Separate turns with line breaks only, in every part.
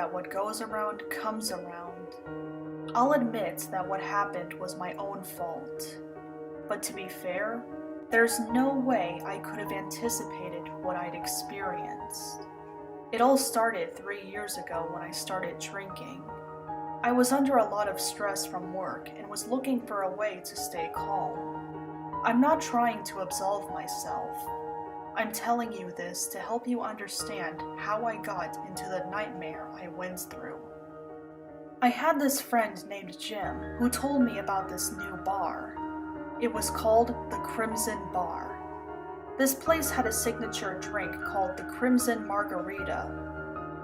that what goes around comes around. I'll admit that what happened was my own fault. But to be fair, there's no way I could have anticipated what I'd experienced. It all started 3 years ago when I started drinking. I was under a lot of stress from work and was looking for a way to stay calm. I'm not trying to absolve myself. I'm telling you this to help you understand how I got into the nightmare I went through. I had this friend named Jim who told me about this new bar. It was called the Crimson Bar. This place had a signature drink called the Crimson Margarita.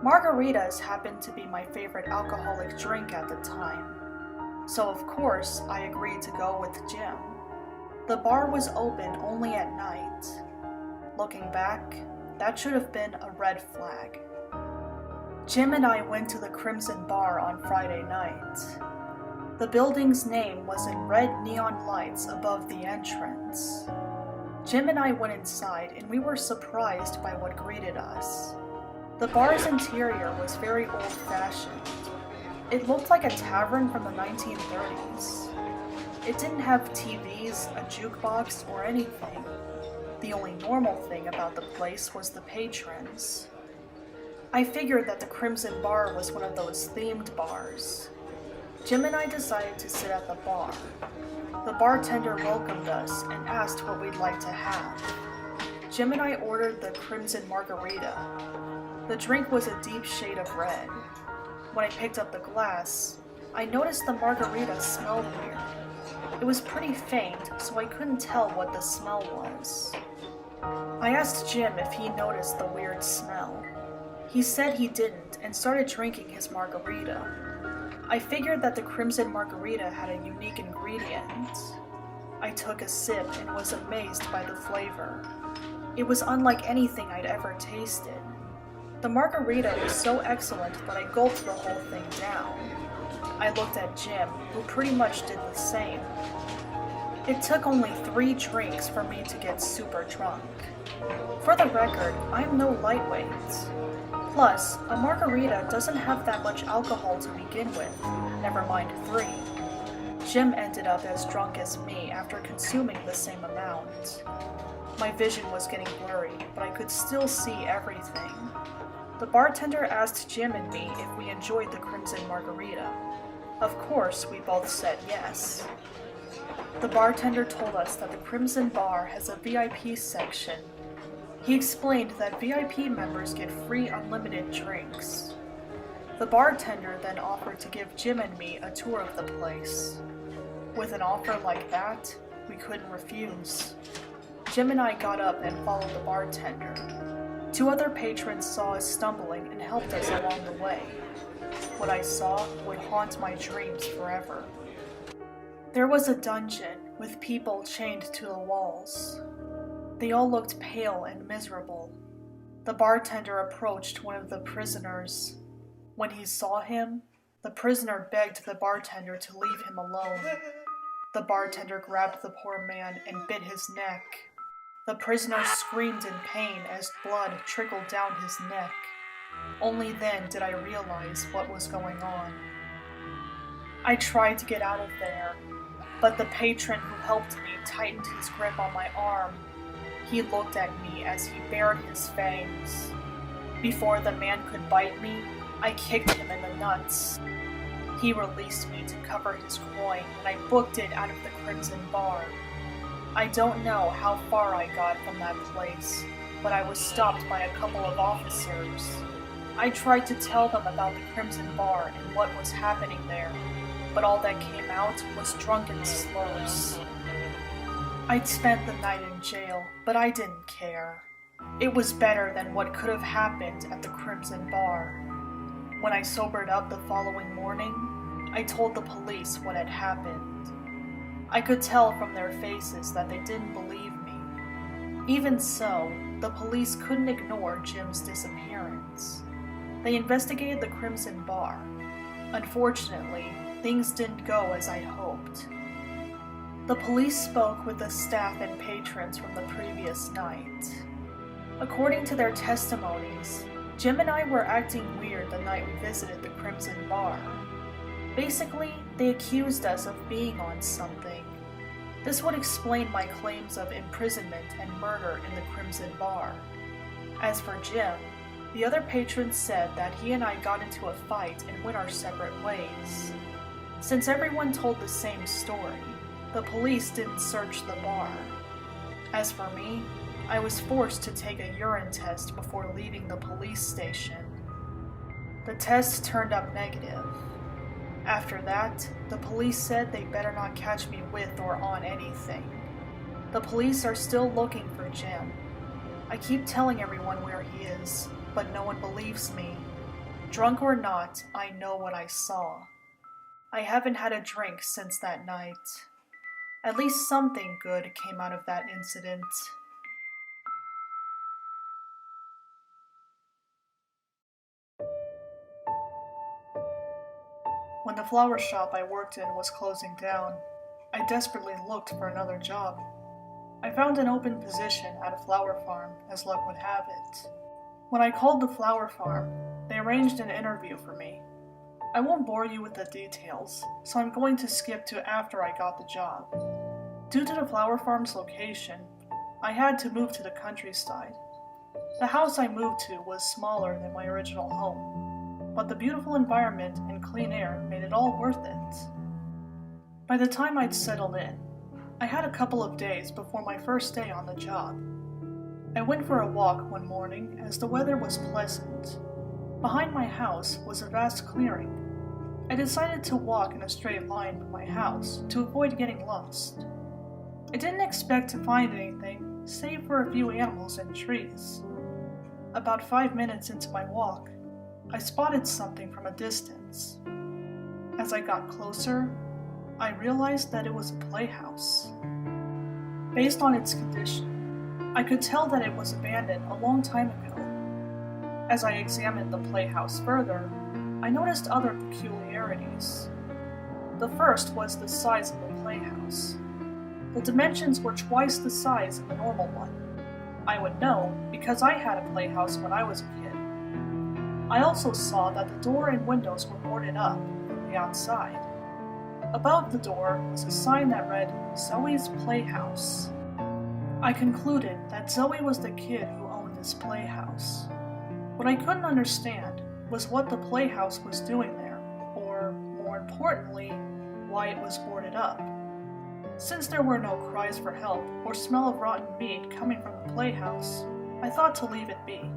Margaritas happened to be my favorite alcoholic drink at the time. So of course, I agreed to go with Jim. The bar was open only at night. Looking back, that should have been a red flag. Jim and I went to the Crimson Bar on Friday night. The building's name was in red neon lights above the entrance. Jim and I went inside and we were surprised by what greeted us. The bar's interior was very old-fashioned. It looked like a tavern from the 1930s. It didn't have TVs, a jukebox, or anything. The only normal thing about the place was the patrons. I figured that the Crimson Bar was one of those themed bars. Jim and I decided to sit at the bar. The bartender welcomed us and asked what we'd like to have. Jim and I ordered the Crimson Margarita. The drink was a deep shade of red. When I picked up the glass, I noticed the margarita smelled weird. It was pretty faint, so I couldn't tell what the smell was. I asked Jim if he noticed the weird smell. He said he didn't and started drinking his margarita. I figured that the Crimson Margarita had a unique ingredient. I took a sip and was amazed by the flavor. It was unlike anything I'd ever tasted. The margarita was so excellent that I gulped the whole thing down. I looked at Jim, who pretty much did the same. It took only 3 drinks for me to get super drunk. For the record, I'm no lightweight. Plus, a margarita doesn't have that much alcohol to begin with, never mind 3. Jim ended up as drunk as me after consuming the same amount. My vision was getting blurry, but I could still see everything. The bartender asked Jim and me if we enjoyed the Crimson Margarita. Of course, we both said yes. The bartender told us that the Crimson Bar has a VIP section. He explained that VIP members get free unlimited drinks. The bartender then offered to give Jim and me a tour of the place. With an offer like that, we couldn't refuse. Jim and I got up and followed the bartender. 2 other patrons saw us stumbling and helped us along the way. What I saw would haunt my dreams forever. There was a dungeon with people chained to the walls. They all looked pale and miserable. The bartender approached one of the prisoners. When he saw him, the prisoner begged the bartender to leave him alone. The bartender grabbed the poor man and bit his neck. The prisoner screamed in pain as blood trickled down his neck. Only then did I realize what was going on. I tried to get out of there, but the patron who helped me tightened his grip on my arm. He looked at me as he bared his fangs. Before the man could bite me, I kicked him in the nuts. He released me to cover his groin, and I booked it out of the Crimson Bar. I don't know how far I got from that place, but I was stopped by a couple of officers. I tried to tell them about the Crimson Bar and what was happening there, but all that came out was drunken slurs. I'd spent the night in jail, but I didn't care. It was better than what could have happened at the Crimson Bar. When I sobered up the following morning, I told the police what had happened. I could tell from their faces that they didn't believe me. Even so, the police couldn't ignore Jim's disappearance. They investigated the Crimson Bar. Unfortunately, things didn't go as I hoped. The police spoke with the staff and patrons from the previous night. According to their testimonies, Jim and I were acting weird the night we visited the Crimson Bar. Basically, they accused us of being on something. This would explain my claims of imprisonment and murder in the Crimson Bar. As for Jim, the other patrons said that he and I got into a fight and went our separate ways. Since everyone told the same story, the police didn't search the bar. As for me, I was forced to take a urine test before leaving the police station. The test turned up negative. After that, the police said they better not catch me with or on anything. The police are still looking for Jim. I keep telling everyone where he is, but no one believes me. Drunk or not, I know what I saw. I haven't had a drink since that night. At least something good came out of that incident. When the flower shop I worked in was closing down, I desperately looked for another job. I found an open position at a flower farm, as luck would have it. When I called the flower farm, they arranged an interview for me. I won't bore you with the details, so I'm going to skip to after I got the job. Due to the flower farm's location, I had to move to the countryside. The house I moved to was smaller than my original home, but the beautiful environment and clean air made it all worth it. By the time I'd settled in, I had a couple of days before my first day on the job. I went for a walk one morning as the weather was pleasant. Behind my house was a vast clearing. I decided to walk in a straight line from my house to avoid getting lost. I didn't expect to find anything, save for a few animals and trees. About 5 minutes into my walk, I spotted something from a distance. As I got closer, I realized that it was a playhouse. Based on its condition, I could tell that it was abandoned a long time ago. As I examined the playhouse further, I noticed other peculiarities. The first was the size of the playhouse. The dimensions were twice the size of a normal one. I would know because I had a playhouse when I was a kid. I also saw that the door and windows were boarded up from the outside. Above the door was a sign that read, Zoey's Playhouse. I concluded that Zoey was the kid who owned this playhouse. What I couldn't understand was what the playhouse was doing there, or, more importantly, why it was boarded up. Since there were no cries for help or smell of rotten meat coming from the playhouse, I thought to leave it be.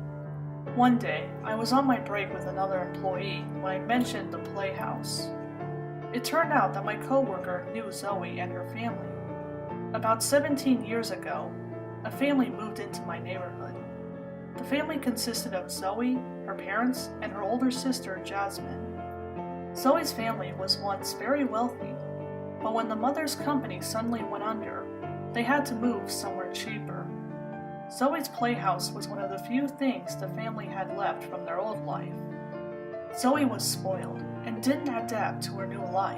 One day, I was on my break with another employee when I mentioned the playhouse. It turned out that my coworker knew Zoey and her family. About 17 years ago, a family moved into my neighborhood. The family consisted of Zoey, her parents, and her older sister, Jasmine. Zoey's family was once very wealthy, but when the mother's company suddenly went under, they had to move somewhere cheaper. Zoey's playhouse was one of the few things the family had left from their old life. Zoey was spoiled and didn't adapt to her new life.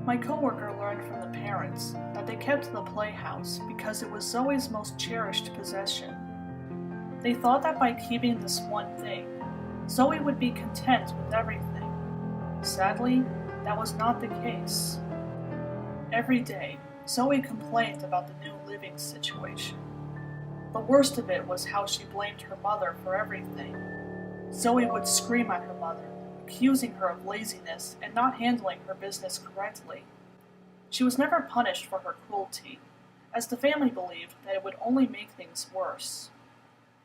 My coworker learned from the parents that they kept the playhouse because it was Zoey's most cherished possession. They thought that by keeping this one thing, Zoey would be content with everything. Sadly, that was not the case. Every day, Zoey complained about the new living situation. The worst of it was how she blamed her mother for everything. Zoey would scream at her mother, accusing her of laziness and not handling her business correctly. She was never punished for her cruelty, as the family believed that it would only make things worse.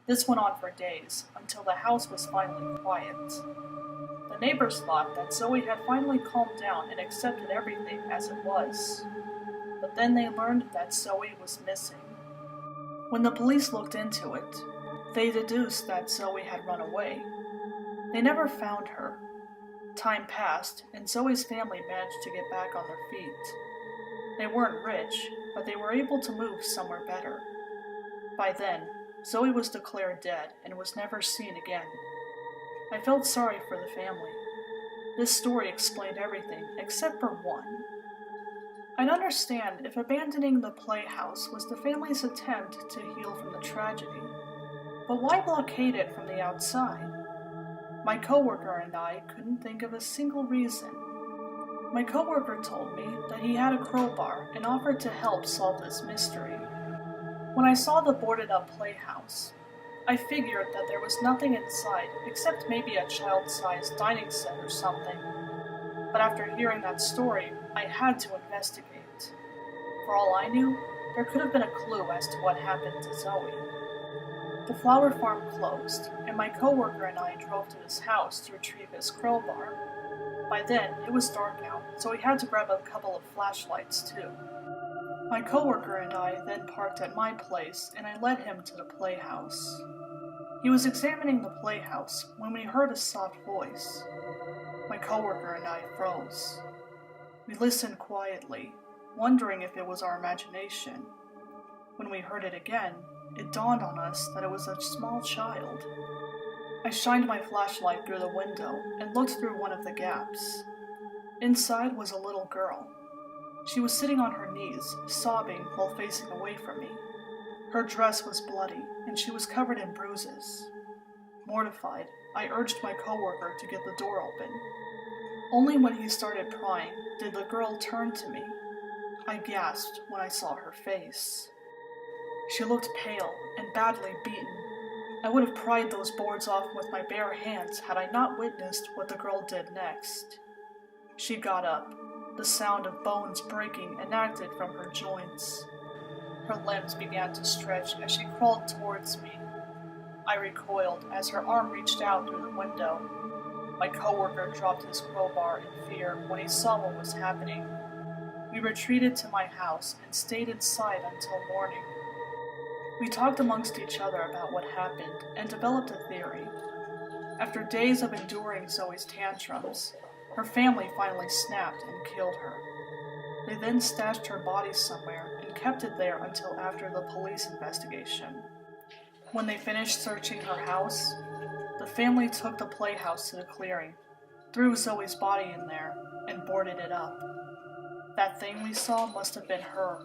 This went on for days, until the house was finally quiet. The neighbors thought that Zoey had finally calmed down and accepted everything as it was. But then they learned that Zoey was missing. When the police looked into it, they deduced that Zoey had run away. They never found her. Time passed, and Zoey's family managed to get back on their feet. They weren't rich, but they were able to move somewhere better. By then, Zoey was declared dead and was never seen again. I felt sorry for the family. This story explained everything except for one. I'd understand if abandoning the playhouse was the family's attempt to heal from the tragedy. But why blockade it from the outside? My coworker and I couldn't think of a single reason. My coworker told me that he had a crowbar and offered to help solve this mystery. When I saw the boarded-up playhouse, I figured that there was nothing inside except maybe a child-sized dining set or something. But after hearing that story, I had to investigate. For all I knew, there could have been a clue as to what happened to Zoey. The flower farm closed, and my coworker and I drove to his house to retrieve his crowbar. By then, it was dark out, so we had to grab a couple of flashlights too. My coworker and I then parked at my place, and I led him to the playhouse. He was examining the playhouse when we heard a soft voice. My coworker and I froze. We listened quietly, wondering if it was our imagination. When we heard it again, it dawned on us that it was a small child. I shined my flashlight through the window and looked through one of the gaps. Inside was a little girl. She was sitting on her knees, sobbing while facing away from me. Her dress was bloody, and she was covered in bruises. Mortified, I urged my coworker to get the door open. Only when he started prying did the girl turn to me. I gasped when I saw her face. She looked pale and badly beaten. I would have pried those boards off with my bare hands had I not witnessed what the girl did next. She got up, the sound of bones breaking enacted from her joints. Her limbs began to stretch as she crawled towards me. I recoiled as her arm reached out through the window. My coworker dropped his crowbar in fear when he saw what was happening. We retreated to my house and stayed inside until morning. We talked amongst each other about what happened and developed a theory. After days of enduring Zoey's tantrums, her family finally snapped and killed her. They then stashed her body somewhere and kept it there until after the police investigation. When they finished searching her house, the family took the playhouse to the clearing, threw Zoey's body in there, and boarded it up. That thing we saw must have been her.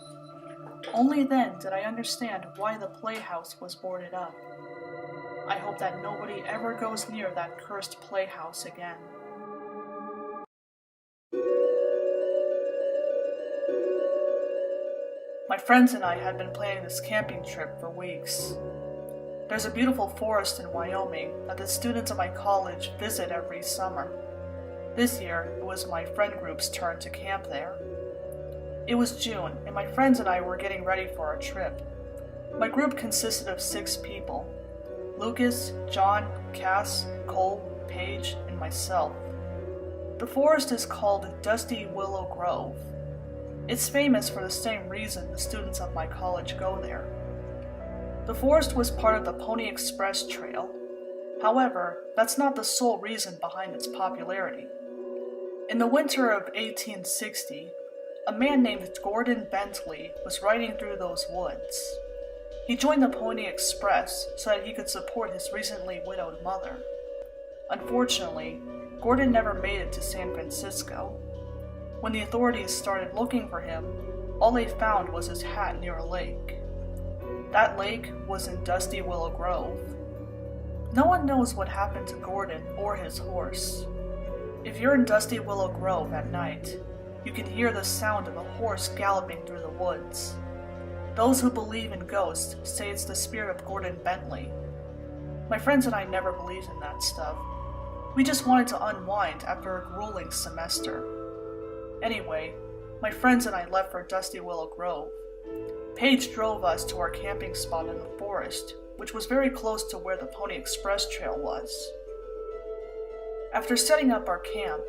Only then did I understand why the playhouse was boarded up. I hope that nobody ever goes near that cursed playhouse again. My friends and I had been planning this camping trip for weeks. There's a beautiful forest in Wyoming that the students of my college visit every summer. This year, it was my friend group's turn to camp there. It was June, and my friends and I were getting ready for our trip. My group consisted of 6 people: Lucas, John, Cass, Cole, Paige, and myself. The forest is called Dusty Willow Grove. It's famous for the same reason the students of my college go there. The forest was part of the Pony Express Trail. However, that's not the sole reason behind its popularity. In the winter of 1860, a man named Gordon Bentley was riding through those woods. He joined the Pony Express so that he could support his recently widowed mother. Unfortunately, Gordon never made it to San Francisco. When the authorities started looking for him, all they found was his hat near a lake. That lake was in Dusty Willow Grove. No one knows what happened to Gordon or his horse. If you're in Dusty Willow Grove at night, you can hear the sound of a horse galloping through the woods. Those who believe in ghosts say it's the spirit of Gordon Bentley. My friends and I never believed in that stuff. We just wanted to unwind after a grueling semester. Anyway, my friends and I left for Dusty Willow Grove. Paige drove us to our camping spot in the forest, which was very close to where the Pony Express Trail was. After setting up our camp,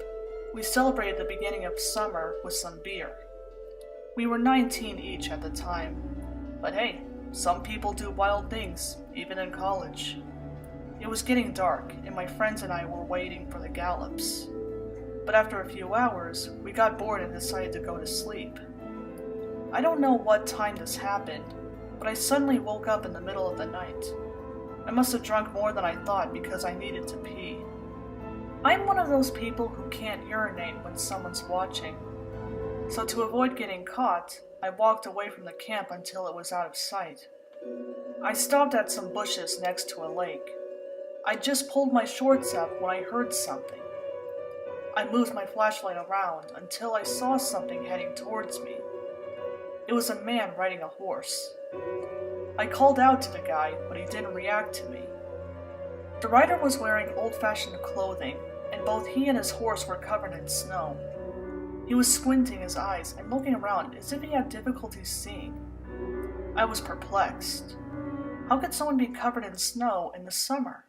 we celebrated the beginning of summer with some beer. We were 19 each at the time, but hey, some people do wild things, even in college. It was getting dark, and my friends and I were waiting for the Gallops. But after a few hours, we got bored and decided to go to sleep. I don't know what time this happened, but I suddenly woke up in the middle of the night. I must have drunk more than I thought because I needed to pee. I'm one of those people who can't urinate when someone's watching. So to avoid getting caught, I walked away from the camp until it was out of sight. I stopped at some bushes next to a lake. I just pulled my shorts up when I heard something. I moved my flashlight around until I saw something heading towards me. It was a man riding a horse. I called out to the guy, but he didn't react to me. The rider was wearing old-fashioned clothing, and both he and his horse were covered in snow. He was squinting his eyes and looking around as if he had difficulty seeing. I was perplexed. How could someone be covered in snow in the summer?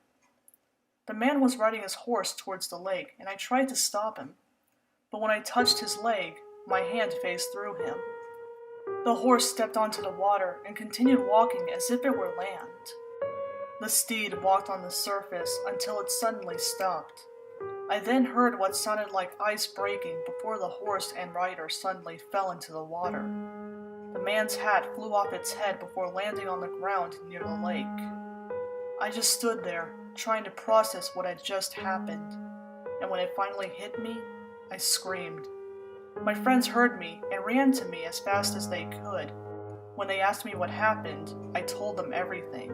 The man was riding his horse towards the lake, and I tried to stop him. But when I touched his leg, my hand phased through him. The horse stepped onto the water and continued walking as if it were land. The steed walked on the surface until it suddenly stopped. I then heard what sounded like ice breaking before the horse and rider suddenly fell into the water. The man's hat flew off its head before landing on the ground near the lake. I just stood there, trying to process what had just happened, and when it finally hit me, I screamed. My friends heard me and ran to me as fast as they could. When they asked me what happened, I told them everything.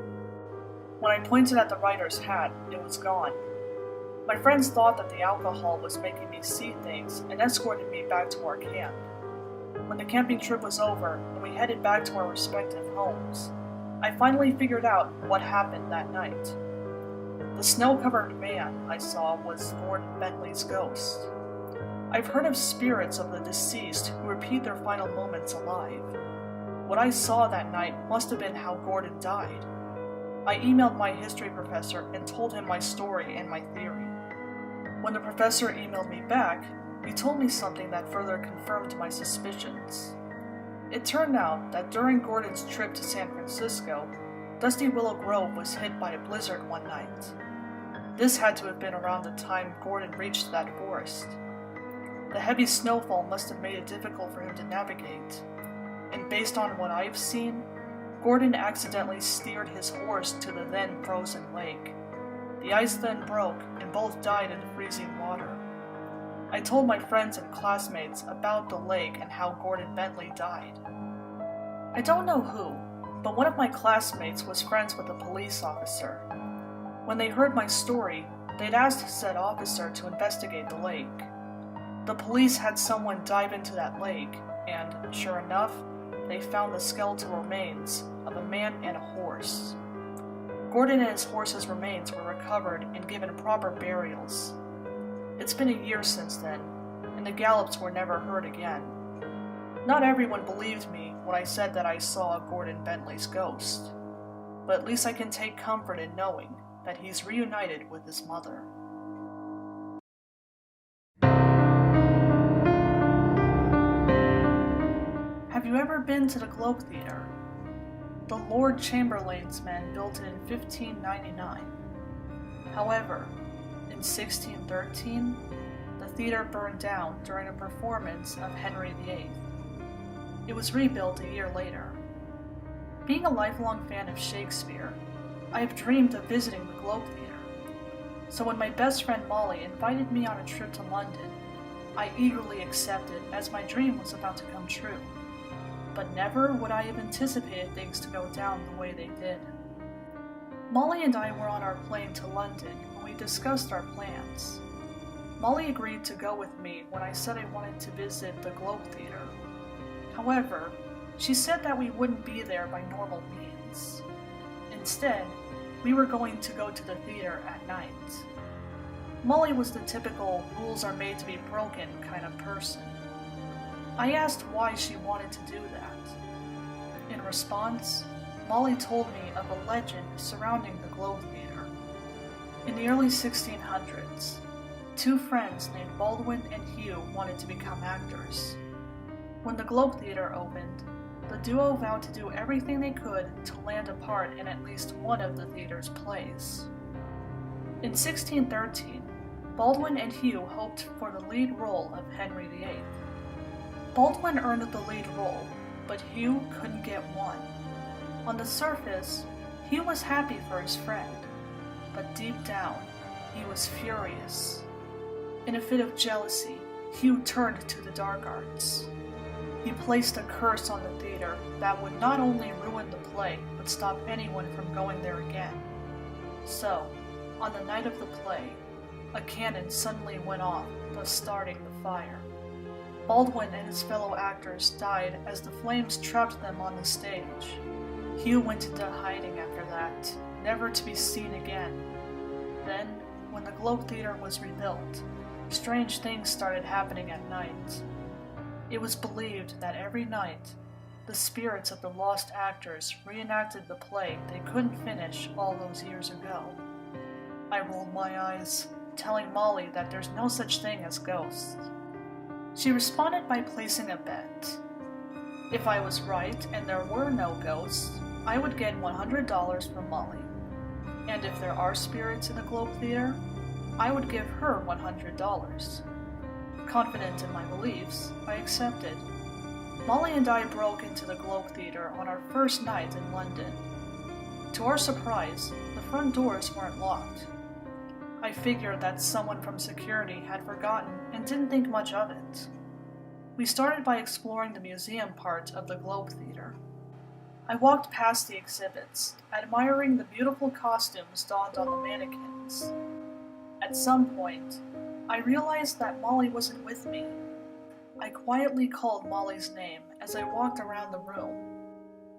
When I pointed at the rider's hat, it was gone. My friends thought that the alcohol was making me see things and escorted me back to our camp. When the camping trip was over and we headed back to our respective homes, I finally figured out what happened that night. The snow-covered man I saw was Gordon Bentley's ghost. I've heard of spirits of the deceased who repeat their final moments alive. What I saw that night must have been how Gordon died. I emailed my history professor and told him my story and my theory. When the professor emailed me back, he told me something that further confirmed my suspicions. It turned out that during Gordon's trip to San Francisco, Dusty Willow Grove was hit by a blizzard one night. This had to have been around the time Gordon reached that forest. The heavy snowfall must have made it difficult for him to navigate, and based on what I've seen, Gordon accidentally steered his horse to the then frozen lake. The ice then broke, and both died in the freezing water. I told my friends and classmates about the lake and how Gordon Bentley died. I don't know who, but one of my classmates was friends with a police officer. When they heard my story, they'd asked said officer to investigate the lake. The police had someone dive into that lake, and, sure enough, they found the skeletal remains of a man and a horse. Gordon and his horse's remains were recovered and given proper burials. It's been a year since then, and the Gallops were never heard again. Not everyone believed me when I said that I saw Gordon Bentley's ghost, but at least I can take comfort in knowing that he's reunited with his mother. Have you ever been to the Globe Theatre? The Lord Chamberlain's men built it in 1599. However, in 1613, the theater burned down during a performance of Henry VIII. It was rebuilt a year later. Being a lifelong fan of Shakespeare, I have dreamed of visiting the Globe Theatre. So when my best friend Molly invited me on a trip to London, I eagerly accepted as my dream was about to come true. But never would I have anticipated things to go down the way they did. Molly and I were on our plane to London when we discussed our plans. Molly agreed to go with me when I said I wanted to visit the Globe Theatre. However, she said that we wouldn't be there by normal means. Instead, we were going to go to the theater at night. Molly was the typical rules are made to be broken kind of person. I asked why she wanted to do that. In response, Molly told me of a legend surrounding the Globe Theatre. In the early 1600s, two friends named Baldwin and Hugh wanted to become actors. When the Globe Theatre opened, the duo vowed to do everything they could to land a part in at least one of the theater's plays. In 1613, Baldwin and Hugh hoped for the lead role of Henry VIII. Baldwin earned the lead role, but Hugh couldn't get one. On the surface, Hugh was happy for his friend, but deep down, he was furious. In a fit of jealousy, Hugh turned to the dark arts. He placed a curse on the theater that would not only ruin the play, but stop anyone from going there again. So, On the night of the play, a cannon suddenly went off, thus starting the fire. Baldwin and his fellow actors died as the flames trapped them on the stage. Hugh went into hiding after that, never to be seen again. Then, when the Globe Theater was rebuilt, strange things started happening at night. It was believed that every night, the spirits of the lost actors reenacted the play they couldn't finish all those years ago. I rolled my eyes, telling Molly that there's no such thing as ghosts. She responded by placing a bet. If I was right and there were no ghosts, I would get $100 from Molly. And if there are spirits in the Globe Theater, I would give her $100. Confident in my beliefs, I accepted. Molly and I broke into the Globe Theater on our first night in London. To our surprise, the front doors weren't locked. I figured that someone from security had forgotten and didn't think much of it. We started by exploring the museum part of the Globe Theater. I walked past the exhibits, admiring the beautiful costumes donned on the mannequins. At some point, I realized that Molly wasn't with me. I quietly called Molly's name as I walked around the room.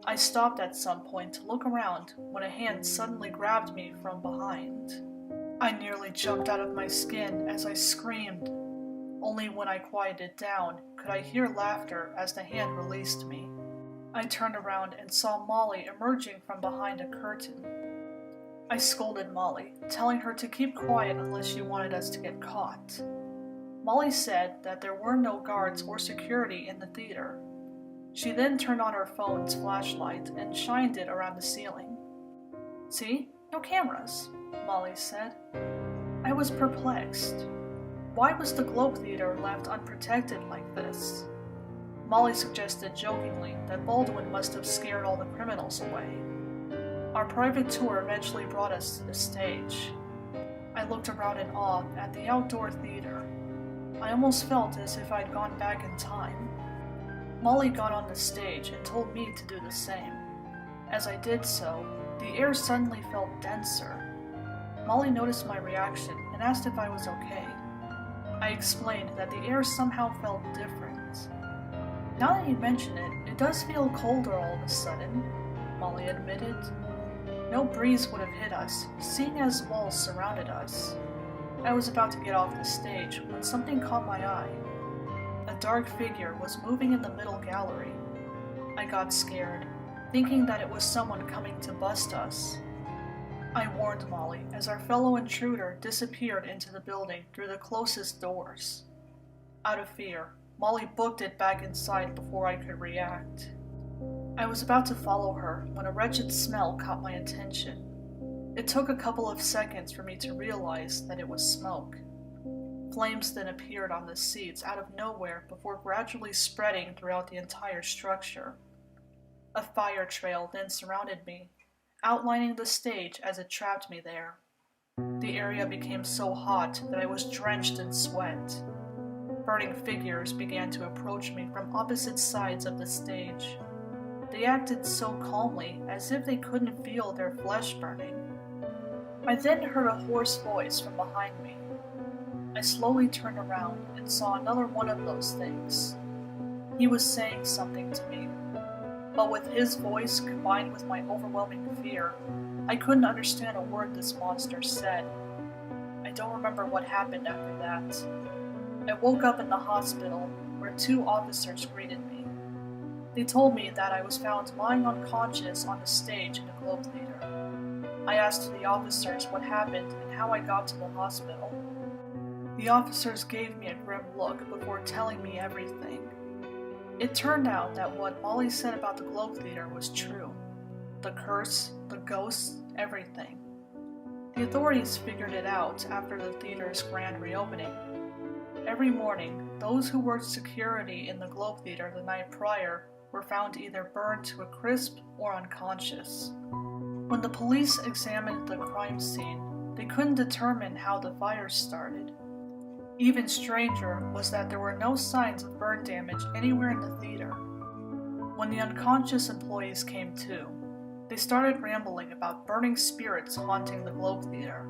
I stopped at some point to look around when a hand suddenly grabbed me from behind. I nearly jumped out of my skin as I screamed. Only when I quieted down could I hear laughter as the hand released me. I turned around and saw Molly emerging from behind a curtain. I scolded Molly, telling her to keep quiet unless she wanted us to get caught. Molly said that there were no guards or security in the theater. She then turned on her phone's flashlight and shined it around the ceiling. "See? No cameras," Molly said. I was perplexed. Why was the Globe Theater left unprotected like this? Molly suggested jokingly that Baldwin must have scared all the criminals away. Our private tour eventually brought us to the stage. I looked around in awe at the outdoor theater. I almost felt as if I'd gone back in time. Molly got on the stage and told me to do the same. As I did so, the air suddenly felt denser. Molly noticed my reaction and asked if I was okay. I explained that the air somehow felt different. "Now that you mention it, it does feel colder all of a sudden," Molly admitted. No breeze would have hit us, seeing as walls surrounded us. I was about to get off the stage when something caught my eye. A dark figure was moving in the middle gallery. I got scared, thinking that it was someone coming to bust us. I warned Molly as our fellow intruder disappeared into the building through the closest doors. Out of fear, Molly booked it back inside before I could react. I was about to follow her when a wretched smell caught my attention. It took a couple of seconds for me to realize that it was smoke. Flames then appeared on the seats out of nowhere before gradually spreading throughout the entire structure. A fire trail then surrounded me, outlining the stage as it trapped me there. The area became so hot that I was drenched in sweat. Burning figures began to approach me from opposite sides of the stage. They acted so calmly, as if they couldn't feel their flesh burning. I then heard a hoarse voice from behind me. I slowly turned around and saw another one of those things. He was saying something to me, but with his voice combined with my overwhelming fear, I couldn't understand a word this monster said. I don't remember what happened after that. I woke up in the hospital, where 2 officers greeted me. They told me that I was found lying unconscious on the stage in the Globe Theater. I asked the officers what happened and how I got to the hospital. The officers gave me a grim look before telling me everything. It turned out that what Molly said about the Globe Theater was true. The curse, the ghosts, everything. The authorities figured it out after the theater's grand reopening. Every morning, those who worked security in the Globe Theater the night prior were found either burned to a crisp or unconscious. When the police examined the crime scene, they couldn't determine how the fire started. Even stranger was that there were no signs of burn damage anywhere in the theater. When the unconscious employees came to, they started rambling about burning spirits haunting the Globe Theater.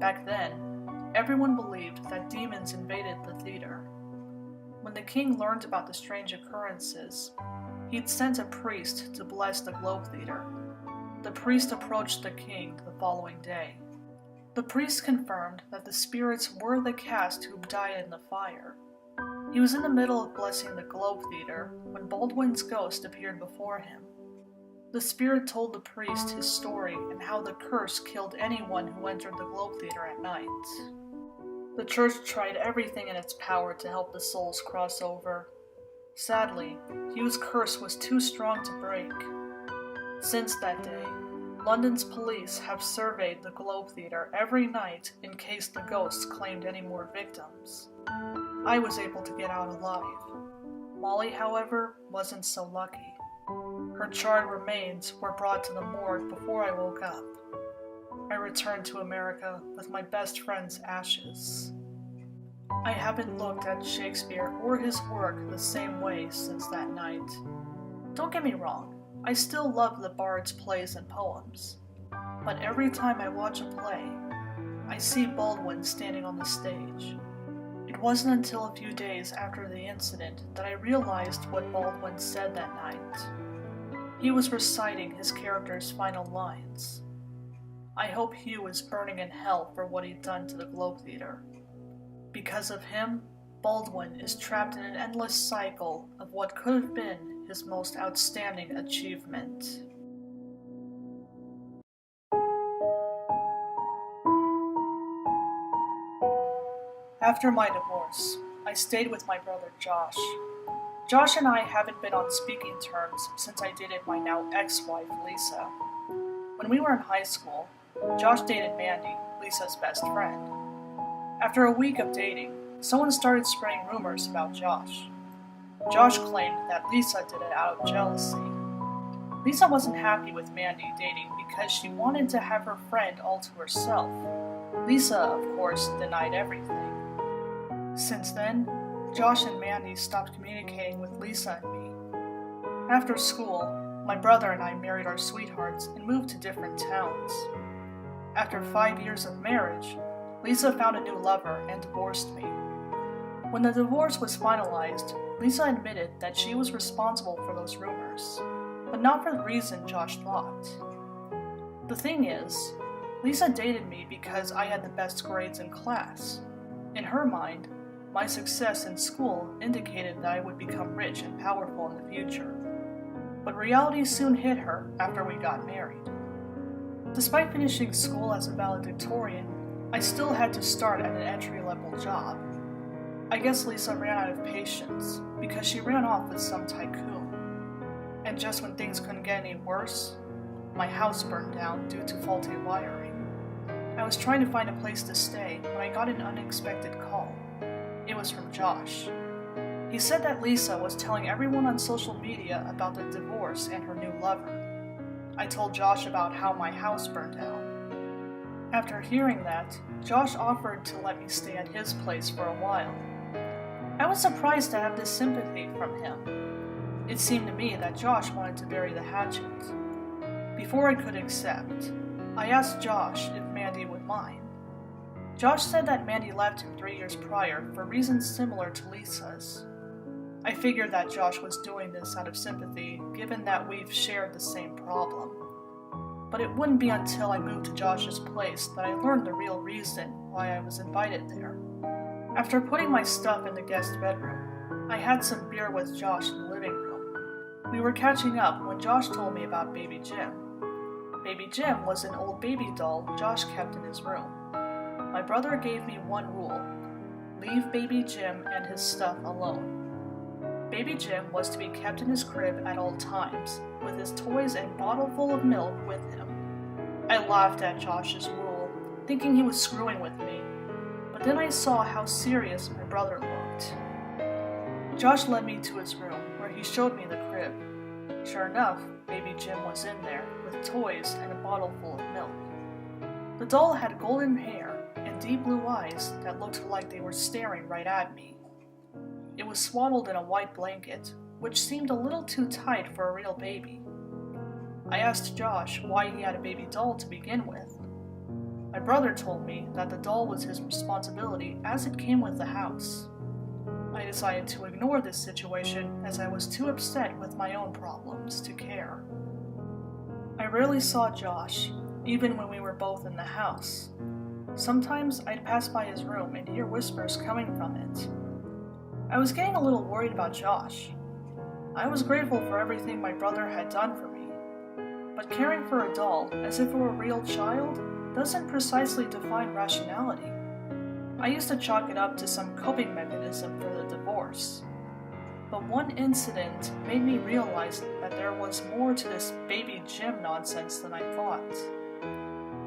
Back then, everyone believed that demons invaded the theater. When the king learned about the strange occurrences, he'd sent a priest to bless the Globe Theater. The priest approached the king the following day. The priest confirmed that the spirits were the cast who died in the fire. He was in the middle of blessing the Globe Theater when Baldwin's ghost appeared before him. The spirit told the priest his story and how the curse killed anyone who entered the Globe Theater at night. The church tried everything in its power to help the souls cross over. Sadly, Hugh's curse was too strong to break. Since that day, London's police have surveyed the Globe Theater every night in case the ghosts claimed any more victims. I was able to get out alive. Molly, however, wasn't so lucky. Her charred remains were brought to the morgue before I woke up. I returned to America with my best friend's ashes. I haven't looked at Shakespeare or his work the same way since that night. Don't get me wrong, I still love the bard's plays and poems. But every time I watch a play, I see Baldwin standing on the stage. It wasn't until a few days after the incident that I realized what Baldwin said that night. He was reciting his character's final lines. I hope Hugh is burning in hell for what he'd done to the Globe Theater. Because of him, Baldwin is trapped in an endless cycle of what could have been his most outstanding achievement. After my divorce, I stayed with my brother Josh. Josh and I haven't been on speaking terms since I dated my now ex-wife Lisa. When we were in high school, Josh dated Mandy, Lisa's best friend. After a week of dating, someone started spreading rumors about Josh. Josh claimed that Lisa did it out of jealousy. Lisa wasn't happy with Mandy dating because she wanted to have her friend all to herself. Lisa, of course, denied everything. Since then, Josh and Mandy stopped communicating with Lisa and me. After school, my brother and I married our sweethearts and moved to different towns. After 5 years of marriage, Lisa found a new lover and divorced me. When the divorce was finalized, Lisa admitted that she was responsible for those rumors, but not for the reason Josh thought. The thing is, Lisa dated me because I had the best grades in class. In her mind, my success in school indicated that I would become rich and powerful in the future. But reality soon hit her after we got married. Despite finishing school as a valedictorian, I still had to start at an entry-level job. I guess Lisa ran out of patience because she ran off with some tycoon. And just when things couldn't get any worse, my house burned down due to faulty wiring. I was trying to find a place to stay when I got an unexpected call. It was from Josh. He said that Lisa was telling everyone on social media about the divorce and her new lover. I told Josh about how my house burned down. After hearing that, Josh offered to let me stay at his place for a while. I was surprised to have this sympathy from him. It seemed to me that Josh wanted to bury the hatchet. Before I could accept, I asked Josh if Mandy would mind. Josh said that Mandy left him 3 years prior for reasons similar to Lisa's. I figured that Josh was doing this out of sympathy, given that we've shared the same problem. But it wouldn't be until I moved to Josh's place that I learned the real reason why I was invited there. After putting my stuff in the guest bedroom, I had some beer with Josh in the living room. We were catching up when Josh told me about Baby Jim. Baby Jim was an old baby doll Josh kept in his room. My brother gave me one rule: leave Baby Jim and his stuff alone. Baby Jim was to be kept in his crib at all times, with his toys and bottle full of milk with him. I laughed at Josh's rule, thinking he was screwing with me, but then I saw how serious my brother looked. Josh led me to his room, where he showed me the crib. Sure enough, Baby Jim was in there, with toys and a bottle full of milk. The doll had golden hair and deep blue eyes that looked like they were staring right at me. It was swaddled in a white blanket, which seemed a little too tight for a real baby. I asked Josh why he had a baby doll to begin with. My brother told me that the doll was his responsibility as it came with the house. I decided to ignore this situation as I was too upset with my own problems to care. I rarely saw Josh, even when we were both in the house. Sometimes I'd pass by his room and hear whispers coming from it. I was getting a little worried about Josh. I was grateful for everything my brother had done for me, but caring for a doll as if it were a real child doesn't precisely define rationality. I used to chalk it up to some coping mechanism for the divorce. But one incident made me realize that there was more to this baby Jim nonsense than I thought.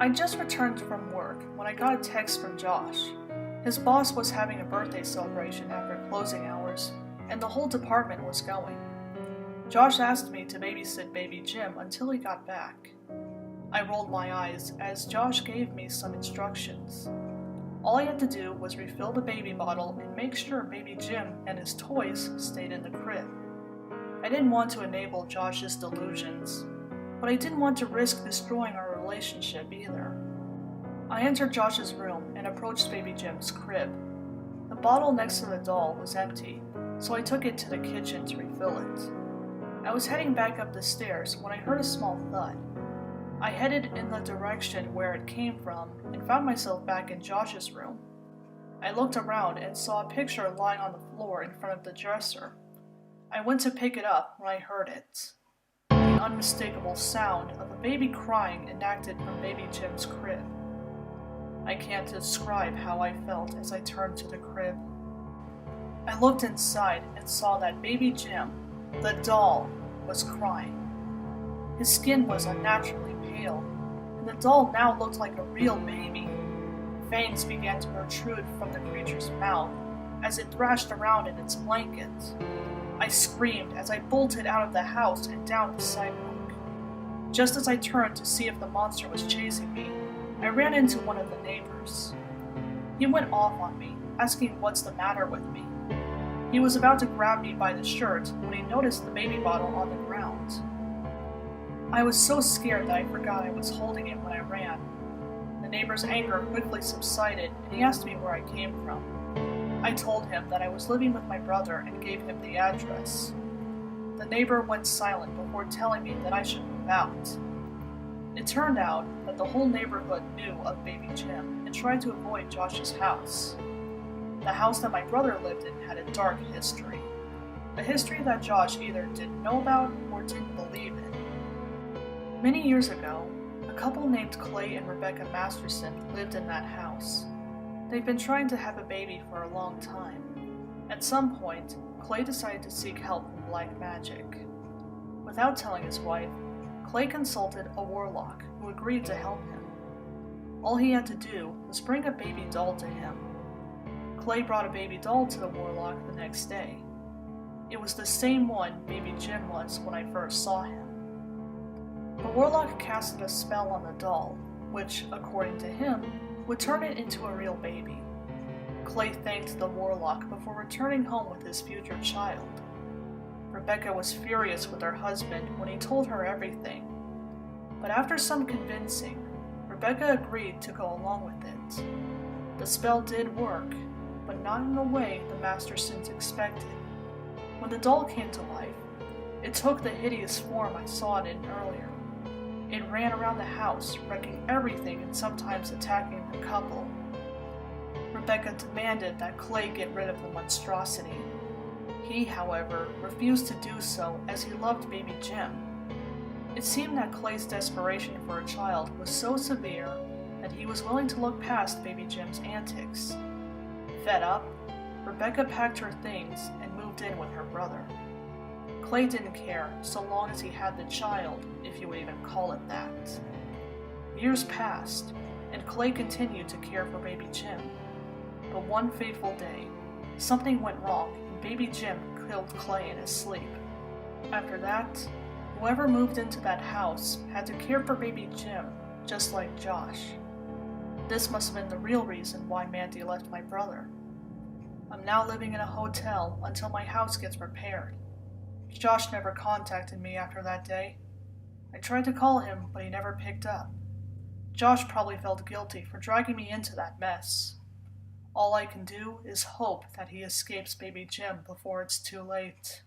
I just returned from work when I got a text from Josh. His boss was having a birthday celebration after closing hours, and the whole department was going. Josh asked me to babysit baby Jim until he got back. I rolled my eyes as Josh gave me some instructions. All I had to do was refill the baby bottle and make sure baby Jim and his toys stayed in the crib. I didn't want to enable Josh's delusions, but I didn't want to risk destroying our relationship either. I entered Josh's room and approached baby Jim's crib. The bottle next to the doll was empty, so I took it to the kitchen to refill it. I was heading back up the stairs when I heard a small thud. I headed in the direction where it came from and found myself back in Josh's room. I looked around and saw a picture lying on the floor in front of the dresser. I went to pick it up when I heard it. The unmistakable sound of a baby crying enacted from baby Jim's crib. I can't describe how I felt as I turned to the crib. I looked inside and saw that baby Jim, the doll, was crying. His skin was unnaturally pale, and the doll now looked like a real baby. Fangs began to protrude from the creature's mouth as it thrashed around in its blanket. I screamed as I bolted out of the house and down the sidewalk. Just as I turned to see if the monster was chasing me, I ran into one of the neighbors. He went off on me, asking what's the matter with me. He was about to grab me by the shirt when he noticed the baby bottle on the ground. I was so scared that I forgot I was holding it when I ran. The neighbor's anger quickly subsided, and he asked me where I came from. I told him that I was living with my brother and gave him the address. The neighbor went silent before telling me that I should move out. It turned out that the whole neighborhood knew of baby Jim and tried to avoid Josh's house. The house that my brother lived in had a dark history. A history that Josh either didn't know about or didn't believe in. Many years ago, a couple named Clay and Rebecca Masterson lived in that house. They'd been trying to have a baby for a long time. At some point, Clay decided to seek help from black magic. Without telling his wife, Clay consulted a warlock who agreed to help him. All he had to do was bring a baby doll to him. Clay brought a baby doll to the warlock the next day. It was the same one baby Jim was when I first saw him. The warlock casted a spell on the doll, which, according to him, would turn it into a real baby. Clay thanked the warlock before returning home with his future child. Rebecca was furious with her husband when he told her everything. But after some convincing, Rebecca agreed to go along with it. The spell did work, but not in the way the Mastersons expected. When the doll came to life, it took the hideous form I saw it in earlier. It ran around the house, wrecking everything and sometimes attacking the couple. Rebecca demanded that Clay get rid of the monstrosity. He, however, refused to do so as he loved baby Jim. It seemed that Clay's desperation for a child was so severe that he was willing to look past baby Jim's antics. Fed up, Rebecca packed her things and moved in with her brother. Clay didn't care so long as he had the child, if you would even call it that. Years passed, and Clay continued to care for baby Jim. But one fateful day, something went wrong and baby Jim killed Clay in his sleep. After that, whoever moved into that house had to care for baby Jim, just like Josh. This must have been the real reason why Mandy left my brother. I'm now living in a hotel until my house gets repaired. Josh never contacted me after that day. I tried to call him, but he never picked up. Josh probably felt guilty for dragging me into that mess. All I can do is hope that he escapes baby Jim before it's too late.